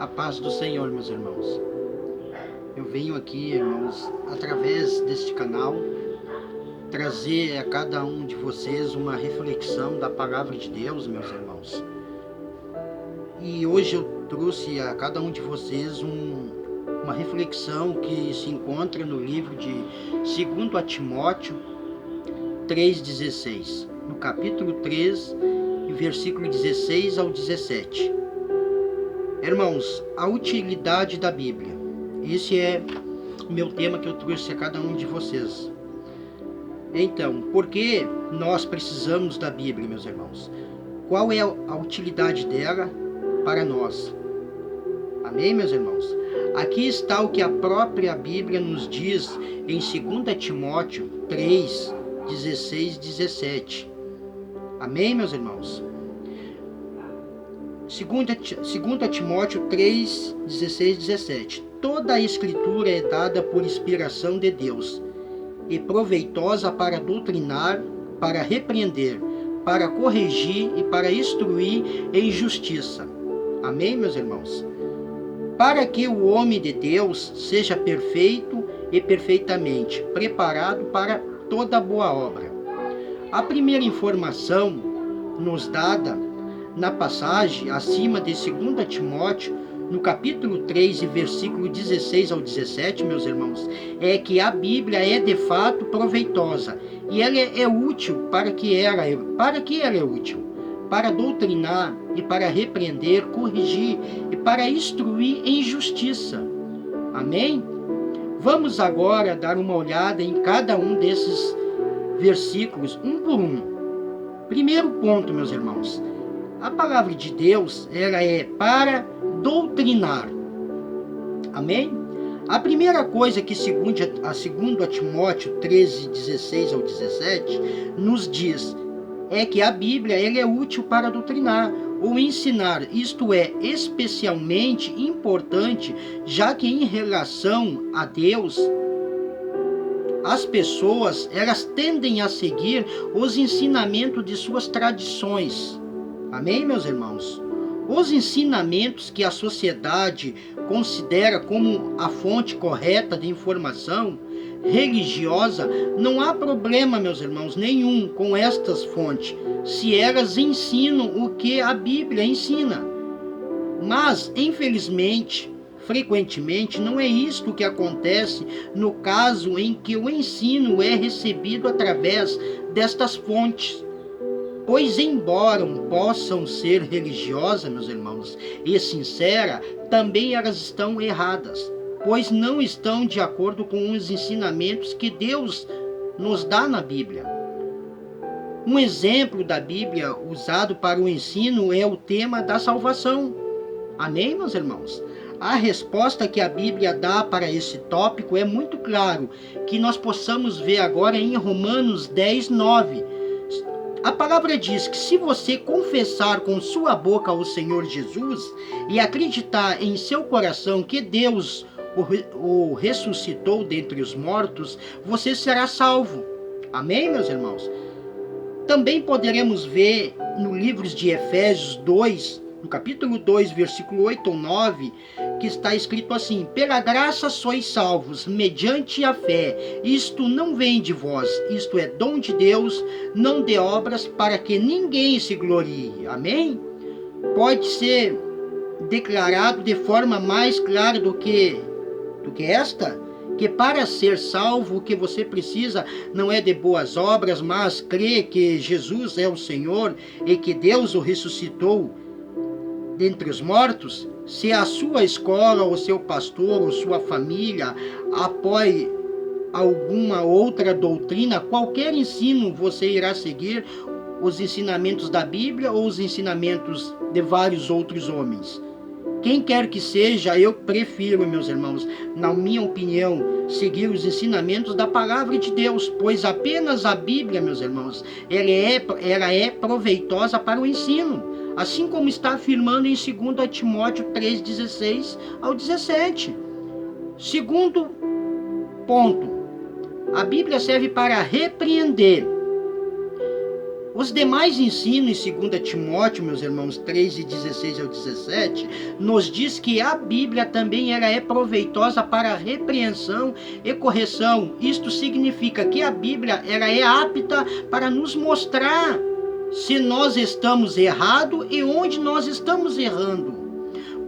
A paz do Senhor, meus irmãos. Eu venho aqui, irmãos, através deste canal, trazer a cada um de vocês uma reflexão da palavra de Deus, meus irmãos. E hoje eu trouxe a cada um de vocês uma reflexão que se encontra no livro de 2 Timóteo 3,16, no capítulo 3, versículo 16 ao 17. Irmãos, a utilidade da Bíblia. Esse é o meu tema que eu trouxe a cada um de vocês. Então, por que nós precisamos da Bíblia, meus irmãos? Qual é a utilidade dela para nós? Amém, meus irmãos? Aqui está o que a própria Bíblia nos diz em 2 Timóteo 3, 16 e 17. Amém, meus irmãos? 2 Timóteo 3, 16 e 17. Toda a Escritura é dada por inspiração de Deus e proveitosa para doutrinar, para repreender, para corrigir e para instruir em justiça. Amém, meus irmãos? Para que o homem de Deus seja perfeito e perfeitamente preparado para toda boa obra. A primeira informação nos dada na passagem acima de 2 Timóteo, no capítulo 3 e versículo 16 ao 17, meus irmãos, é que a Bíblia é de fato proveitosa e ela é útil para que ela é útil? Para doutrinar e para repreender, corrigir e para instruir em justiça. Amém? Vamos agora dar uma olhada em cada um desses versículos, um por um. Primeiro ponto, meus irmãos. A palavra de Deus, ela é para doutrinar. Amém? A primeira coisa que segundo Timóteo 13, 16 ao 17, nos diz é que a Bíblia ela é útil para doutrinar ou ensinar. Isto é especialmente importante, já que em relação a Deus, as pessoas elas tendem a seguir os ensinamentos de suas tradições. Amém, meus irmãos? Os ensinamentos que a sociedade considera como a fonte correta de informação religiosa, não há problema, meus irmãos, nenhum com estas fontes, se elas ensinam o que a Bíblia ensina. Mas, infelizmente, frequentemente, não é isto que acontece no caso em que o ensino é recebido através destas fontes. Pois, embora possam ser religiosas, meus irmãos, e sinceras, também elas estão erradas, pois não estão de acordo com os ensinamentos que Deus nos dá na Bíblia. Um exemplo da Bíblia usado para o ensino é o tema da salvação. Amém, meus irmãos? A resposta que a Bíblia dá para esse tópico é muito claro, que nós possamos ver agora em Romanos 10, 9. A palavra diz que se você confessar com sua boca o Senhor Jesus e acreditar em seu coração que Deus o ressuscitou dentre os mortos, você será salvo. Amém, meus irmãos? Também poderemos ver no livro de Efésios 2, no capítulo 2, versículo 8 ou 9, que está escrito assim: pela graça sois salvos, mediante a fé. Isto não vem de vós, isto é dom de Deus, não de obras, para que ninguém se glorie. Amém? Pode ser declarado de forma mais clara do que esta, que para ser salvo o que você precisa não é de boas obras, mas crer que Jesus é o Senhor e que Deus o ressuscitou dentre os mortos. Se a sua escola, o seu pastor, ou sua família apoie alguma outra doutrina, qualquer ensino você irá seguir, os ensinamentos da Bíblia ou os ensinamentos de vários outros homens. Quem quer que seja, eu prefiro, meus irmãos, na minha opinião, seguir os ensinamentos da palavra de Deus, pois apenas a Bíblia, meus irmãos, ela é proveitosa para o ensino, assim como está afirmando em 2 Timóteo 3, 16 ao 17. Segundo ponto, a Bíblia serve para repreender. Os demais ensinos em 2 Timóteo, meus irmãos, 3, de 16 ao 17, nos diz que a Bíblia também ela é proveitosa para repreensão e correção. Isto significa que a Bíblia ela é apta para nos mostrar se nós estamos errados e onde nós estamos errando.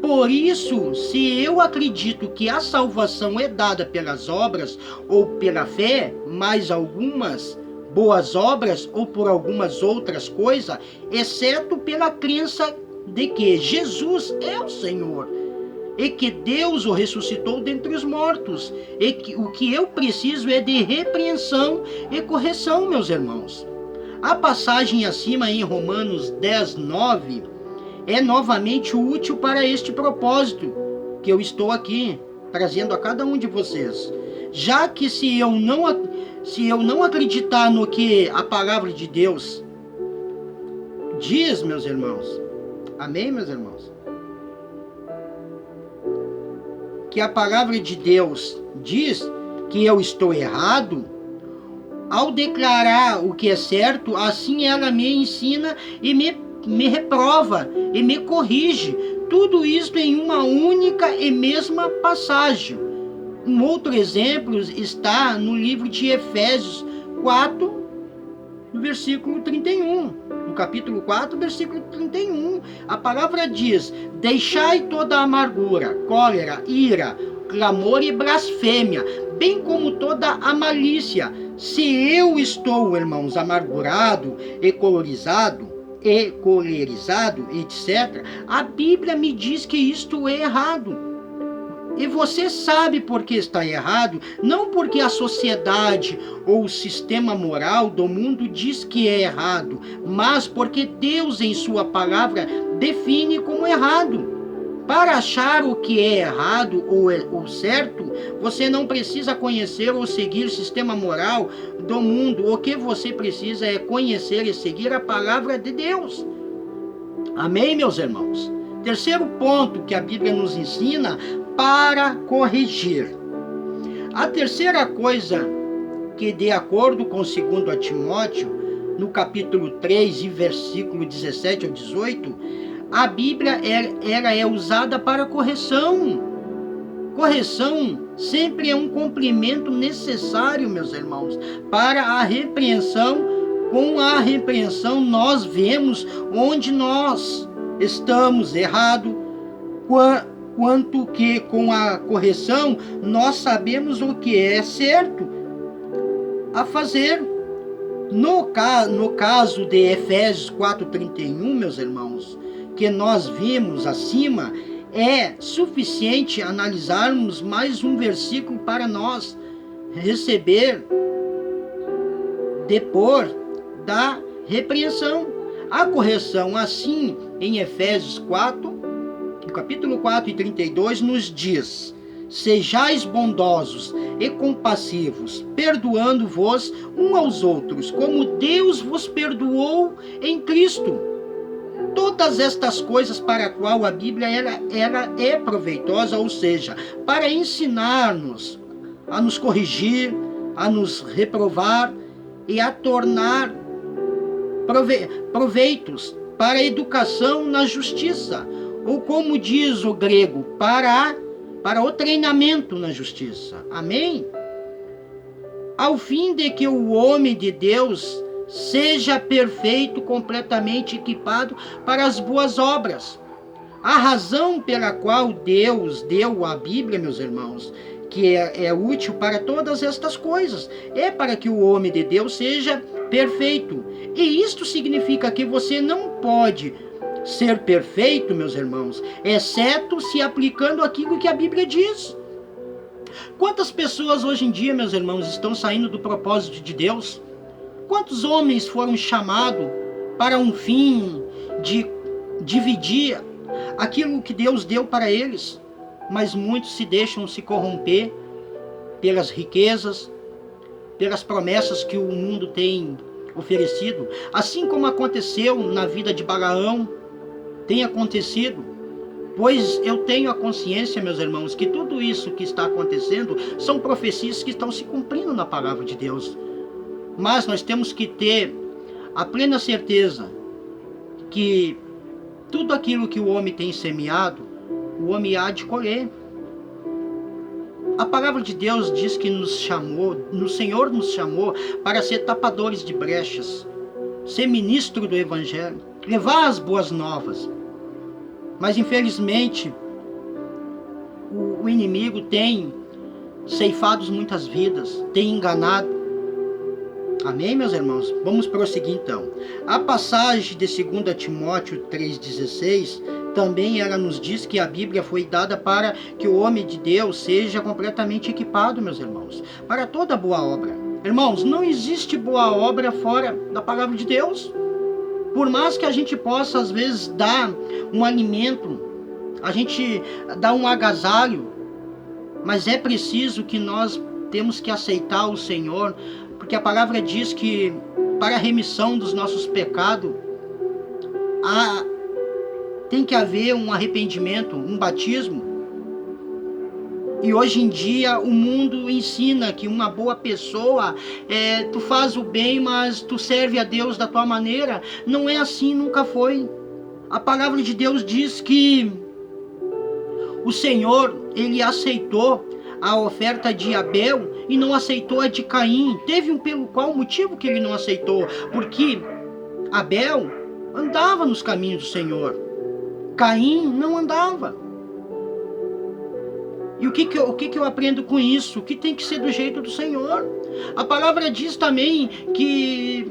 Por isso, se eu acredito que a salvação é dada pelas obras ou pela fé, mais algumas boas obras ou por algumas outras coisas, exceto pela crença de que Jesus é o Senhor e que Deus o ressuscitou dentre os mortos, e que o que eu preciso é de repreensão e correção, meus irmãos. A passagem acima em Romanos 10, 9 é novamente útil para este propósito que eu estou aqui trazendo a cada um de vocês. Já que se eu não acreditar no que a palavra de Deus diz, meus irmãos, amém, meus irmãos? Que a palavra de Deus diz que eu estou errado, ao declarar o que é certo, assim ela me ensina e me reprova e me corrige. Tudo isso em uma única e mesma passagem. Um outro exemplo está no livro de Efésios 4, versículo 31. No capítulo 4, versículo 31. A palavra diz: deixai toda amargura, cólera, ira, clamor e blasfêmia, bem como toda a malícia. Se eu estou, irmãos, amargurado e colerizado, etc., a Bíblia me diz que isto é errado. E você sabe por que está errado, não porque a sociedade ou o sistema moral do mundo diz que é errado, mas porque Deus em sua palavra define como errado. Para achar o que é errado ou certo, você não precisa conhecer ou seguir o sistema moral do mundo. O que você precisa é conhecer e seguir a palavra de Deus. Amém, meus irmãos? Terceiro ponto que a Bíblia nos ensina para corrigir. A terceira coisa que, de acordo com 2 Timóteo, no capítulo 3, e versículo 17 ao 18, a Bíblia ela é usada para correção. Correção sempre é um complemento necessário, meus irmãos, para a repreensão. Com a repreensão nós vemos onde nós estamos errados, quanto que com a correção nós sabemos o que é certo a fazer. No caso de Efésios 4:31, meus irmãos, que nós vimos acima, é suficiente analisarmos mais um versículo para nós receber depois da repreensão. A correção, assim, em Efésios 4, no capítulo 4 e 32, nos diz: sejais bondosos e compassivos, perdoando-vos uns aos outros, como Deus vos perdoou em Cristo. Todas estas coisas para a qual a Bíblia ela é proveitosa, ou seja, para ensinar-nos, a nos corrigir, a nos reprovar e a tornar proveitos para a educação na justiça, ou como diz o grego, para o treinamento na justiça. Amém? Ao fim de que o homem de Deus seja perfeito, completamente equipado para as boas obras. A razão pela qual Deus deu a Bíblia, meus irmãos, que é útil para todas estas coisas, é para que o homem de Deus seja perfeito. E isto significa que você não pode ser perfeito, meus irmãos, exceto se aplicando aquilo que a Bíblia diz. Quantas pessoas hoje em dia, meus irmãos, estão saindo do propósito de Deus? Quantos homens foram chamados para um fim de dividir aquilo que Deus deu para eles? Mas muitos se deixam se corromper pelas riquezas, pelas promessas que o mundo tem oferecido, assim como aconteceu na vida de Balaão, tem acontecido. Pois eu tenho a consciência, meus irmãos, que tudo isso que está acontecendo são profecias que estão se cumprindo na palavra de Deus. Mas nós temos que ter a plena certeza que tudo aquilo que o homem tem semeado, o homem há de colher. A palavra de Deus diz que nos chamou, o Senhor nos chamou para ser tapadores de brechas, ser ministro do Evangelho, levar as boas novas. Mas infelizmente, o inimigo tem ceifado muitas vidas, tem enganado. Amém, meus irmãos? Vamos prosseguir então. A passagem de 2 Timóteo 3,16 também ela nos diz que a Bíblia foi dada para que o homem de Deus seja completamente equipado, meus irmãos, para toda boa obra. Irmãos, não existe boa obra fora da palavra de Deus. Por mais que a gente possa, às vezes, dar um alimento, a gente dá um agasalho, mas é preciso que nós temos que aceitar o Senhor, porque a palavra diz que para a remissão dos nossos pecados, tem que haver um arrependimento, um batismo. E hoje em dia o mundo ensina que uma boa pessoa, tu faz o bem, mas tu serve a Deus da tua maneira. Não é assim, nunca foi. A palavra de Deus diz que o Senhor, ele aceitou a oferta de Abel e não aceitou a de Caim. Teve pelo qual motivo que ele não aceitou? Porque Abel andava nos caminhos do Senhor, Caim não andava. E o que eu aprendo com isso? Que tem que ser do jeito do Senhor. A palavra diz também que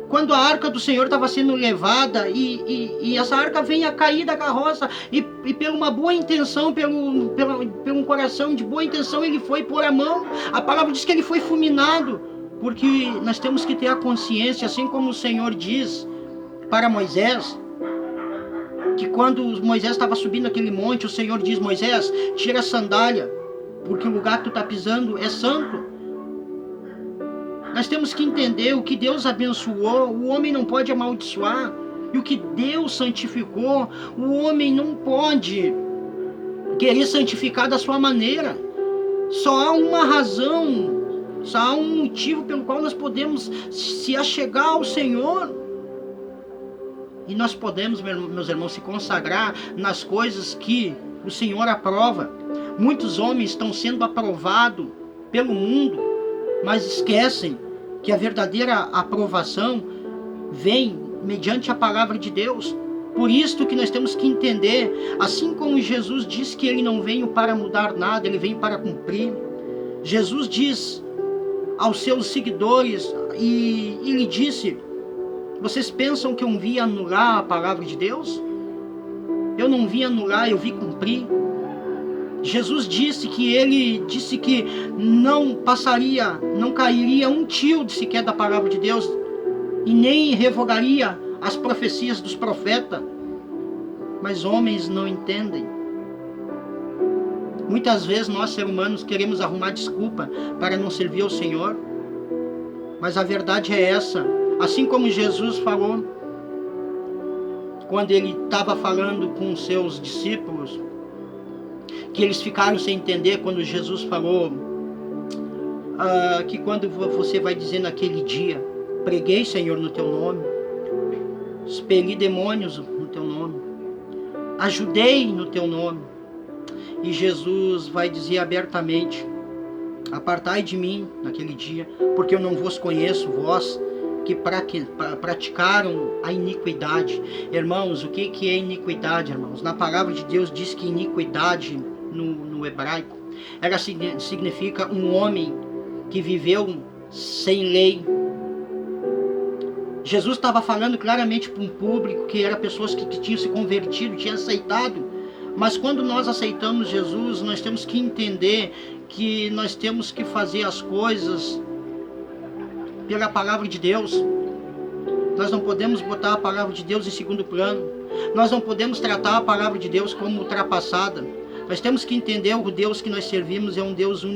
quando a arca do Senhor estava sendo levada e essa arca vem a cair da carroça e por uma boa intenção, pelo um coração de boa intenção, ele foi pôr a mão. A palavra diz que ele foi fulminado, porque nós temos que ter a consciência, assim como o Senhor diz para Moisés, que quando Moisés estava subindo aquele monte, o Senhor diz: Moisés, tira a sandália, porque o lugar que tu está pisando é santo. Nós temos que entender o que Deus abençoou, o homem não pode amaldiçoar. E o que Deus santificou, o homem não pode querer santificar da sua maneira. Só há uma razão, só há um motivo pelo qual nós podemos se achegar ao Senhor. E nós podemos, meus irmãos, se consagrar nas coisas que o Senhor aprova. Muitos homens estão sendo aprovados pelo mundo, mas esquecem que a verdadeira aprovação vem mediante a palavra de Deus. Por isso que nós temos que entender, assim como Jesus disse que ele não veio para mudar nada, ele veio para cumprir. Jesus diz aos seus seguidores, e ele disse: vocês pensam que eu vim anular a palavra de Deus? Eu não vim anular, eu vim cumprir. Jesus disse que não passaria, não cairia um tilde sequer da palavra de Deus, e nem revogaria as profecias dos profetas. Mas homens não entendem. Muitas vezes nós, seres humanos, queremos arrumar desculpa para não servir ao Senhor. Mas a verdade é essa. Assim como Jesus falou, quando ele estava falando com os seus discípulos, que eles ficaram sem entender quando Jesus falou que quando você vai dizer naquele dia: preguei, Senhor, no teu nome, expeli demônios no teu nome, ajudei no teu nome. E Jesus vai dizer abertamente: apartai de mim naquele dia, porque eu não vos conheço, vós que praticaram a iniquidade. Irmãos, o que é iniquidade, irmãos? Na palavra de Deus diz que iniquidade no hebraico, ela significa um homem que viveu sem lei. Jesus estava falando claramente para um público que era pessoas que tinham se convertido, tinham aceitado. Mas quando nós aceitamos Jesus, nós temos que entender que nós temos que fazer as coisas pela palavra de Deus. Nós não podemos botar a palavra de Deus em segundo plano. Nós não podemos tratar a palavra de Deus como ultrapassada. Nós temos que entender o Deus que nós servimos é um Deus único.